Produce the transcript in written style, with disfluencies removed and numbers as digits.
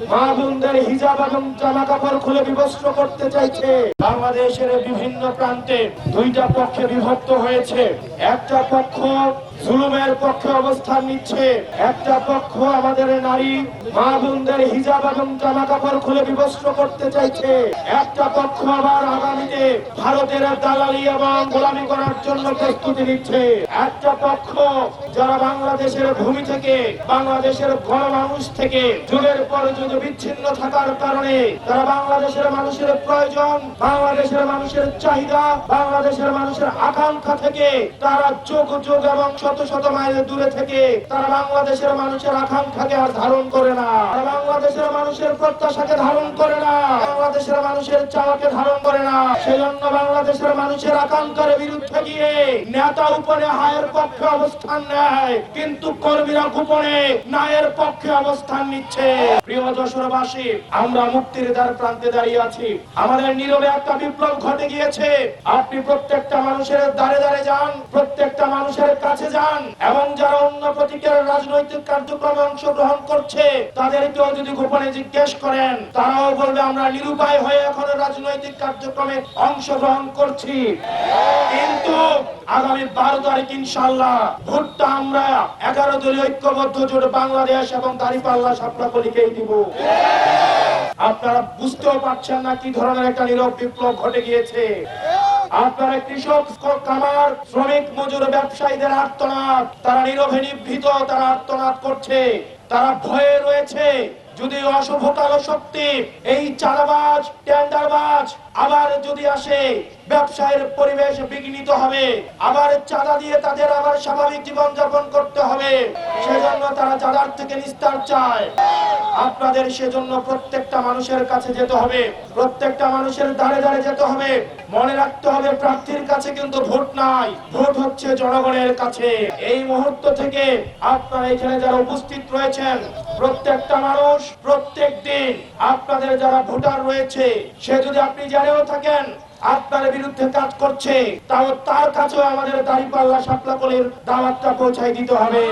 মা বোনদের হিজাব এবং জামা কাপড় খুলে বিবস্ত্র করতে চাইছে। বাংলাদেশের বিভিন্ন প্রান্তে দুইটা পক্ষে বিভক্ত হয়েছে। একটা পক্ষ জুলুমের পক্ষে অবস্থান নিচ্ছে, একটা পক্ষ আমাদের নারী মা বোনদের হিজাব এবং জামা কাপড় খুলে বিবস্ত্র করতে চাইছে। একটা পক্ষ আবার আগামীতে ভারতের দালালি এবং গোলামি করার জন্য প্রস্তুতি নিচ্ছে। একটা পক্ষ যারা বাংলাদেশের ভূমি থেকে, বাংলাদেশের গণমানুষ থেকে যুগের পর যুগ বিচ্ছিন্ন থাকার কারণে তারা বাংলাদেশের মানুষের প্রয়োজন, বাংলাদেশের মানুষের চাহিদা, বাংলাদেশের মানুষের আকাঙ্ক্ষা থেকে তারা যোগ যোগ এবং শত শত মাইল দূরে থেকে তারা বাংলাদেশের মানুষের আকাঙ্ক্ষাকে আর ধারণ করে না, বাংলাদেশের মানুষের প্রত্যাশাকে ধারণ করে না, বাংলাদেশের মানুষের চাওয়াকে ধারণ করে না। সেজন্য বাংলাদেশের মানুষের আকাঙ্ক্ষার বিরুদ্ধে গিয়ে নেতা উপরে হায়ের পক্ষে অবস্থান নেয়, কিন্তু কর্মীরা গোপনে ন্যায়ের পক্ষে অবস্থান নিচ্ছে। প্রিয় যশোরবাসী, আমরা মুক্তির দ্বার প্রান্তে দাঁড়িয়ে আছি। আমাদের নীরবে একটা বিপ্লব ঘটে গিয়েছে। আপনি প্রত্যেকটা মানুষের দ্বারে দ্বারে যান, প্রত্যেকটা মানুষের কাছে যান, এবং যারা অন্য প্রতীকের রাজনৈতিক কার্যক্রমে অংশগ্রহণ করছে তাদেরকেও যদি গোপনে জিজ্ঞেস করেন, তারাও বলবে আমরা নিরুপায় হয়ে এখন রাজনৈতিক কার্যক্রমে অংশগ্রহণ করছি। কিন্তু আগামী 12 তারিখ ইনশাআল্লাহ ভোটটা আমরা 11 দলীয় ঐক্যবদ্ধ জোট বাংলাদেশ এবং দাঁড়িপাল্লা সাপলাকলিকেই দিব। আপনারা বুঝতেও পারছেন না কি ধরনের একটা নীরব বিপ্লব ঘটে গিয়েছে। আপনারা কৃষক, কামার, শ্রমিক, মজুর, ব্যবসায়ীদের আর্তনাদ, তারা নীরবে নিভৃত, তারা আর্তনাদ করছে, তারা ভয়ে রয়েছে। যদি অশুভ কালো শক্তি, এই চাঁদাবাজ, টেন্ডারবাজ আবার যদি আসে, ব্যবসায়ের পরিবেশ বিঘ্নিত হবে, আবার চাঁদা দিয়ে তাদের আবার স্বাভাবিক জীবন যাপন করতে হবে। সেজন্য তারা চাঁদার থেকে নিস্তার চায়। আপনাদের সেজন্য প্রত্যেকটা মানুষের কাছে যেতে হবে, প্রত্যেকটা মানুষের দ্বারে দ্বারে যেতে হবে। মনে রাখতে হবে প্রার্থীর কাছে কিন্তু ভোট নাই, ভোট হচ্ছে জনগণের কাছে। এই মুহূর্ত থেকে আপনারা এখানে যারা উপস্থিত রয়েছেন, প্রত্যেকটা মানুষ প্রত্যেক দিন আপনাদের যারা ভোটার রয়েছে, সে যদি আপনি জেনেও থাকেন আপনার বিরুদ্ধে কাজ করছে, তাও তার কাছেও আমাদের দাঁড়িপাল্লা সাপলাকলির দাওয়াতটা পৌঁছায় দিতে হবে।